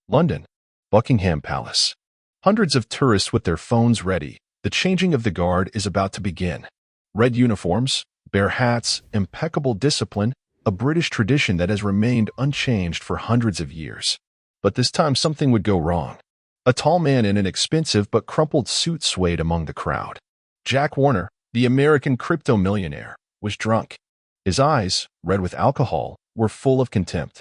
London, Buckingham Palace. Hundreds of tourists with their phones ready. The changing of the guard is about to begin. Red uniforms, bare hats, impeccable discipline, a British tradition that has remained unchanged for hundreds of years. But this time something would go wrong. A tall man in an expensive but crumpled suit swayed among the crowd. Jack Warner, the American crypto millionaire, was drunk. His eyes, red with alcohol, were full of contempt.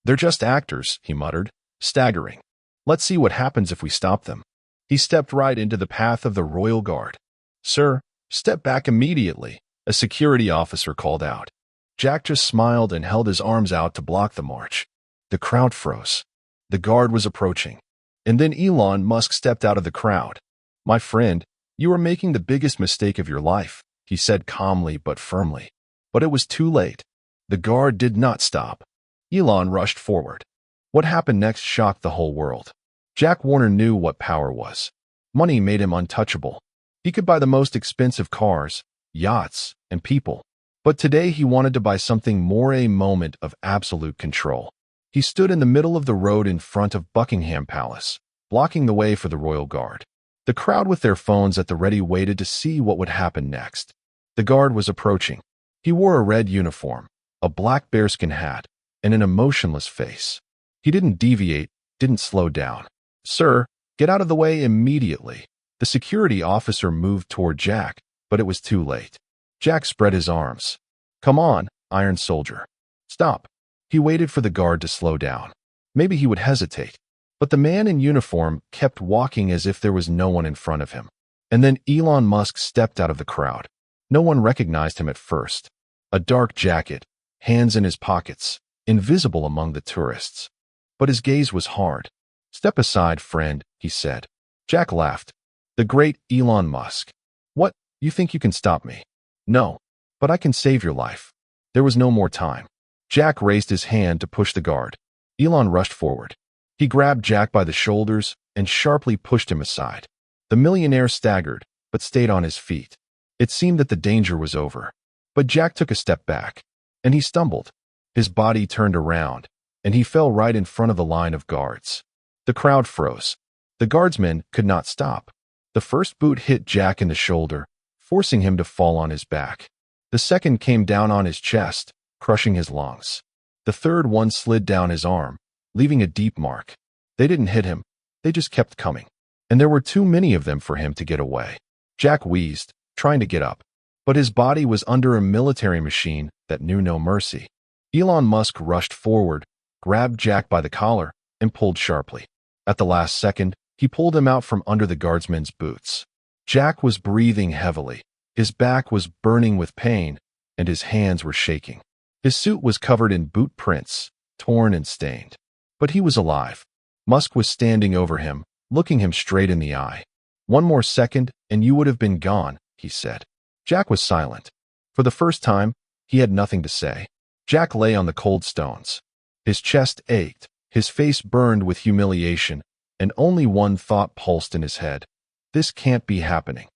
"They're just actors," he muttered, staggering. "Let's see what happens if we stop them." He stepped right into the path of the royal guard. "Sir, step back immediately," a security officer called out. Jack just smiled and held his arms out to block the march. The crowd froze. The guard was approaching. And then Elon Musk stepped out of the crowd. "My friend, you are making the biggest mistake of your life," he said calmly but firmly. But it was too late. The guard did not stop. Elon rushed forward. What happened next shocked the whole world. Jack Warner knew what power was. Money made him untouchable. He could buy the most expensive cars, yachts, and people. But today he wanted to buy something more, a moment of absolute control. He stood in the middle of the road in front of Buckingham Palace, blocking the way for the royal guard. The crowd with their phones at the ready waited to see what would happen next. The guard was approaching. He wore a red uniform, a black bearskin hat, and an emotionless face. He didn't deviate, didn't slow down. "Sir, get out of the way immediately." The security officer moved toward Jack, but it was too late. Jack spread his arms. "Come on, Iron Soldier. Stop." He waited for the guard to slow down. Maybe he would hesitate. But the man in uniform kept walking as if there was no one in front of him. And then Elon Musk stepped out of the crowd. No one recognized him at first. A dark jacket, hands in his pockets, invisible among the tourists. But his gaze was hard. "Step aside, friend," he said. Jack laughed. "The great Elon Musk. What, you think you can stop me?" "No, but I can save your life." There was no more time. Jack raised his hand to push the guard. Elon rushed forward. He grabbed Jack by the shoulders and sharply pushed him aside. The millionaire staggered, but stayed on his feet. It seemed that the danger was over. But Jack took a step back, and he stumbled. His body turned around, and he fell right in front of the line of guards. The crowd froze. The guardsmen could not stop. The first boot hit Jack in the shoulder, forcing him to fall on his back. The second came down on his chest, crushing his lungs. The third one slid down his arm, leaving a deep mark. They didn't hit him. They just kept coming. And there were too many of them for him to get away. Jack wheezed, trying to get up. But his body was under a military machine that knew no mercy. Elon Musk rushed forward, grabbed Jack by the collar, and pulled sharply. At the last second, he pulled him out from under the guardsman's boots. Jack was breathing heavily. His back was burning with pain, and his hands were shaking. His suit was covered in boot prints, torn and stained. But he was alive. Musk was standing over him, looking him straight in the eye. "One more second, and you would have been gone," he said. Jack was silent. For the first time, he had nothing to say. Jack lay on the cold stones. His chest ached, his face burned with humiliation, and only one thought pulsed in his head. This can't be happening.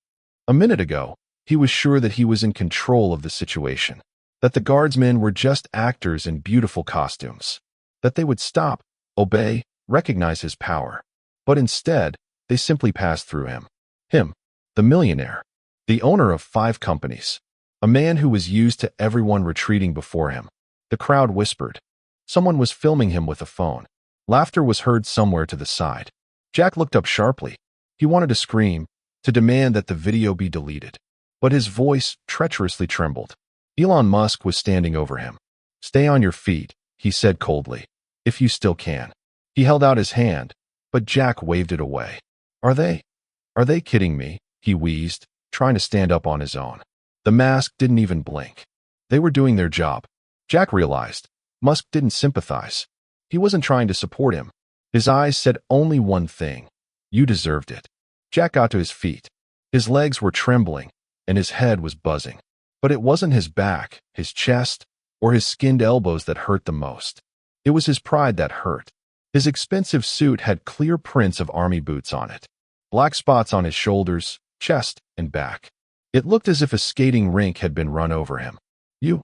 A minute ago, he was sure that he was in control of the situation, that the guardsmen were just actors in beautiful costumes, that they would stop, obey, recognize his power. But instead, they simply passed through him. Him, the millionaire, the owner of 5 companies, a man who was used to everyone retreating before him. The crowd whispered. Someone was filming him with a phone. Laughter was heard somewhere to the side. Jack looked up sharply. He wanted to scream, to demand that the video be deleted. But his voice treacherously trembled. Elon Musk was standing over him. "Stay on your feet," he said coldly, "if you still can." He held out his hand, but Jack waved it away. Are they kidding me?" he wheezed, trying to stand up on his own. The mask didn't even blink. They were doing their job. Jack realized. Musk didn't sympathize. He wasn't trying to support him. His eyes said only one thing. "You deserved it." Jack got to his feet. His legs were trembling, and his head was buzzing. But it wasn't his back, his chest, or his skinned elbows that hurt the most. It was his pride that hurt. His expensive suit had clear prints of army boots on it. Black spots on his shoulders, chest, and back. It looked as if a skating rink had been run over him. "You?"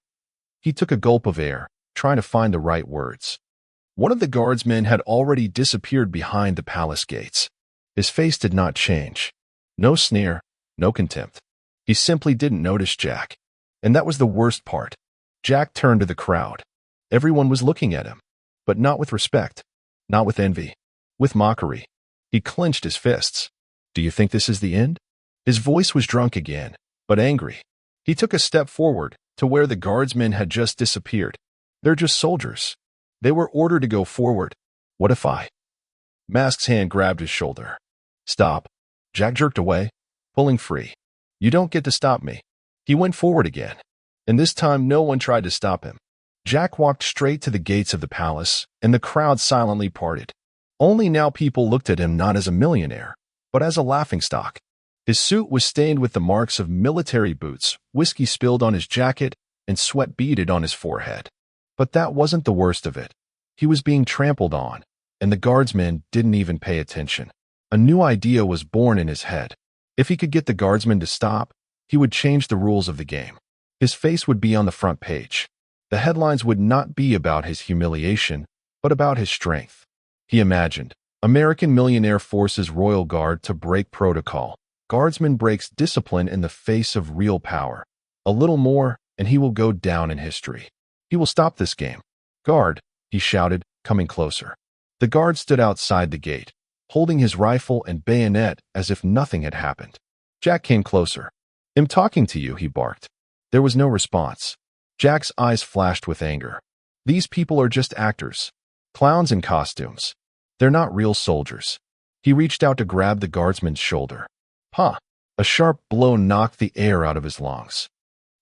He took a gulp of air, trying to find the right words. One of the guardsmen had already disappeared behind the palace gates. His face did not change. No sneer, no contempt. He simply didn't notice Jack. And that was the worst part. Jack turned to the crowd. Everyone was looking at him, but not with respect, not with envy, with mockery. He clenched his fists. Do you think this is the end? His voice was drunk again, but angry. He took a step forward to where the guardsmen had just disappeared. They're just soldiers. They were ordered to go forward. What if I? Mask's hand grabbed his shoulder. Stop. Jack jerked away, pulling free. You don't get to stop me. He went forward again, and this time no one tried to stop him. Jack walked straight to the gates of the palace, and the crowd silently parted. Only now people looked at him not as a millionaire, but as a laughingstock. His suit was stained with the marks of military boots, whiskey spilled on his jacket, and sweat beaded on his forehead. But that wasn't the worst of it. He was being trampled on, and the guardsmen didn't even pay attention. A new idea was born in his head. If he could get the guardsmen to stop, he would change the rules of the game. His face would be on the front page. The headlines would not be about his humiliation, but about his strength. He imagined, American millionaire forces royal guard to break protocol. Guardsman breaks discipline in the face of real power. A little more, and he will go down in history. He will stop this game. Guard, he shouted, coming closer. The guard stood outside the gate, holding his rifle and bayonet as if nothing had happened. Jack came closer. I'm talking to you, he barked. There was no response. Jack's eyes flashed with anger. These people are just actors. Clowns in costumes. They're not real soldiers. He reached out to grab the guardsman's shoulder. Ha! A sharp blow knocked the air out of his lungs.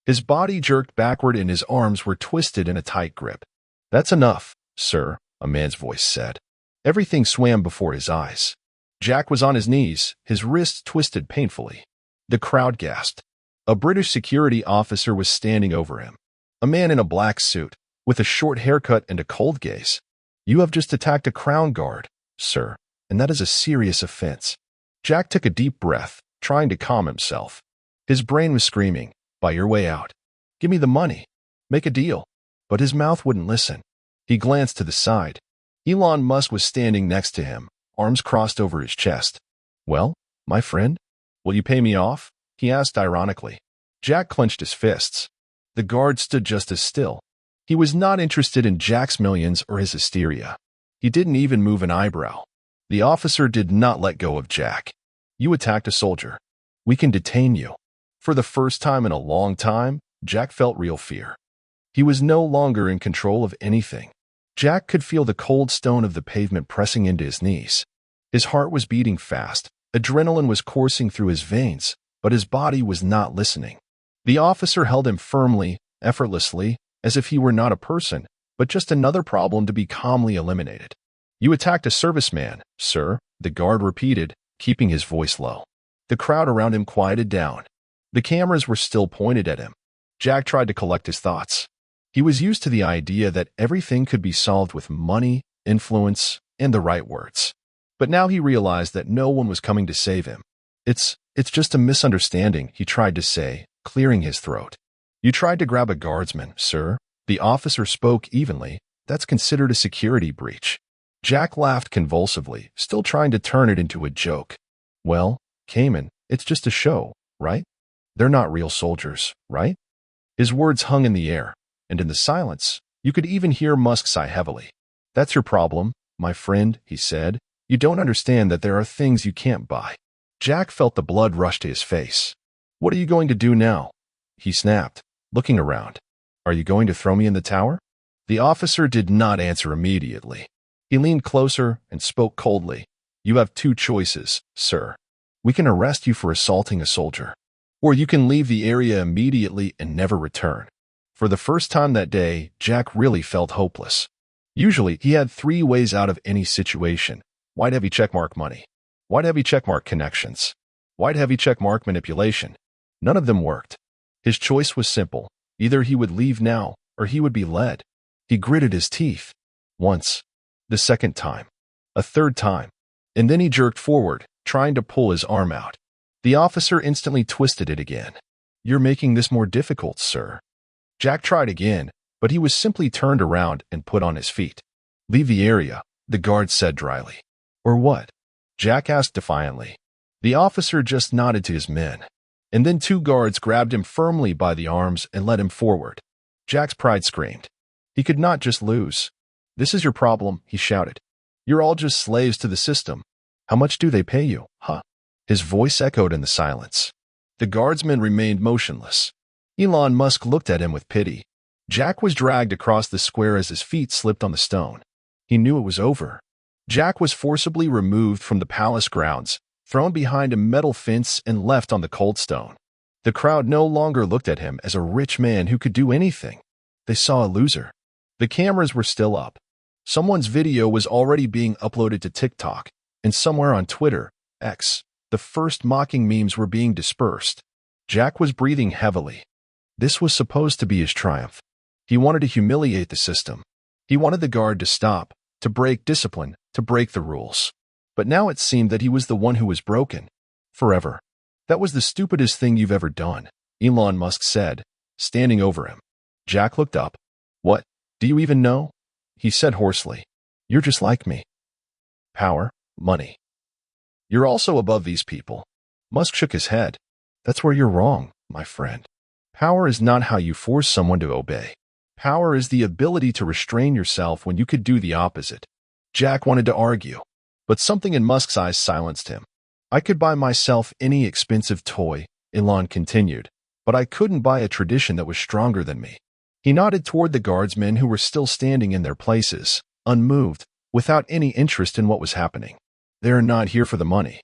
His body jerked backward and his arms were twisted in a tight grip. That's enough, sir, a man's voice said. Everything swam before his eyes. Jack was on his knees, his wrists twisted painfully. The crowd gasped. A British security officer was standing over him. A man in a black suit, with a short haircut and a cold gaze. You have just attacked a crown guard, sir, and that is a serious offense. Jack took a deep breath, trying to calm himself. His brain was screaming, buy your way out. Give me the money. Make a deal. But his mouth wouldn't listen. He glanced to the side. Elon Musk was standing next to him, arms crossed over his chest. Well, my friend, will you pay me off? He asked ironically. Jack clenched his fists. The guard stood just as still. He was not interested in Jack's millions or his hysteria. He didn't even move an eyebrow. The officer did not let go of Jack. You attacked a soldier. We can detain you. For the first time in a long time, Jack felt real fear. He was no longer in control of anything. Jack could feel the cold stone of the pavement pressing into his knees. His heart was beating fast. Adrenaline was coursing through his veins, but his body was not listening. The officer held him firmly, effortlessly, as if he were not a person, but just another problem to be calmly eliminated. You attacked a serviceman, sir, the guard repeated, keeping his voice low. The crowd around him quieted down. The cameras were still pointed at him. Jack tried to collect his thoughts. He was used to the idea that everything could be solved with money, influence, and the right words. But now he realized that no one was coming to save him. It's just a misunderstanding, he tried to say, clearing his throat. You tried to grab a guardsman, sir. The officer spoke evenly. That's considered a security breach. Jack laughed convulsively, still trying to turn it into a joke. Well, Cayman, it's just a show, right? They're not real soldiers, right? His words hung in the air, and in the silence, you could even hear Musk sigh heavily. That's your problem, my friend, he said. You don't understand that there are things you can't buy. Jack felt the blood rush to his face. What are you going to do now? He snapped, looking around. Are you going to throw me in the tower? The officer did not answer immediately. He leaned closer and spoke coldly. You have two choices, sir. We can arrest you for assaulting a soldier, or you can leave the area immediately and never return. For the first time that day, Jack really felt hopeless. Usually, he had three ways out of any situation. White heavy checkmark money. White heavy checkmark connections. White heavy checkmark manipulation. None of them worked. His choice was simple. Either he would leave now, or he would be led. He gritted his teeth. Once. The second time. A third time. And then he jerked forward, trying to pull his arm out. The officer instantly twisted it again. You're making this more difficult, sir. Jack tried again, but he was simply turned around and put on his feet. Leave the area, the guard said dryly. Or what? Jack asked defiantly. The officer just nodded to his men. And then two guards grabbed him firmly by the arms and led him forward. Jack's pride screamed. He could not just lose. This is your problem, he shouted. You're all just slaves to the system. How much do they pay you, huh? His voice echoed in the silence. The guardsman remained motionless. Elon Musk looked at him with pity. Jack was dragged across the square as his feet slipped on the stone. He knew it was over. Jack was forcibly removed from the palace grounds, thrown behind a metal fence and left on the cold stone. The crowd no longer looked at him as a rich man who could do anything. They saw a loser. The cameras were still up. Someone's video was already being uploaded to TikTok, and somewhere on Twitter, X, the first mocking memes were being dispersed. Jack was breathing heavily. This was supposed to be his triumph. He wanted to humiliate the system. He wanted the guard to stop, to break discipline, to break the rules. But now it seemed that he was the one who was broken. Forever. That was the stupidest thing you've ever done, Elon Musk said, standing over him. Jack looked up. What? Do you even know? He said hoarsely. You're just like me. Power, money. You're also above these people. Musk shook his head. That's where you're wrong, my friend. Power is not how you force someone to obey. Power is the ability to restrain yourself when you could do the opposite. Jack wanted to argue, but something in Musk's eyes silenced him. I could buy myself any expensive toy, Elon continued, but I couldn't buy a tradition that was stronger than me. He nodded toward the guardsmen who were still standing in their places, unmoved, without any interest in what was happening. They are not here for the money.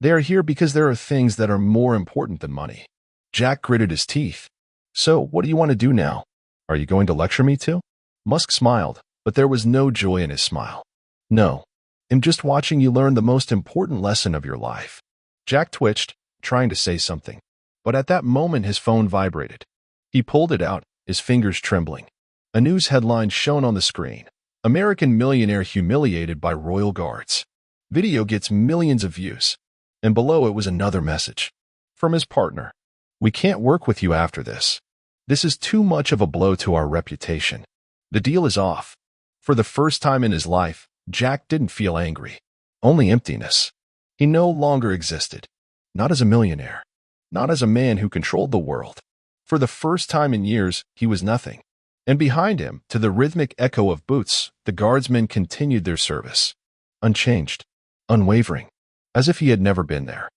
They are here because there are things that are more important than money. Jack gritted his teeth. So, what do you want to do now? Are you going to lecture me too? Musk smiled, but there was no joy in his smile. No. I'm just watching you learn the most important lesson of your life. Jack twitched, trying to say something. But at that moment his phone vibrated. He pulled it out, his fingers trembling. A news headline shone on the screen. American millionaire humiliated by royal guards. Video gets millions of views. And below it was another message. From his partner. We can't work with you after this. This is too much of a blow to our reputation. The deal is off. For the first time in his life, Jack didn't feel angry. Only emptiness. He no longer existed. Not as a millionaire. Not as a man who controlled the world. For the first time in years, he was nothing. And behind him, to the rhythmic echo of boots, the guardsmen continued their service. Unchanged. Unwavering. As if he had never been there.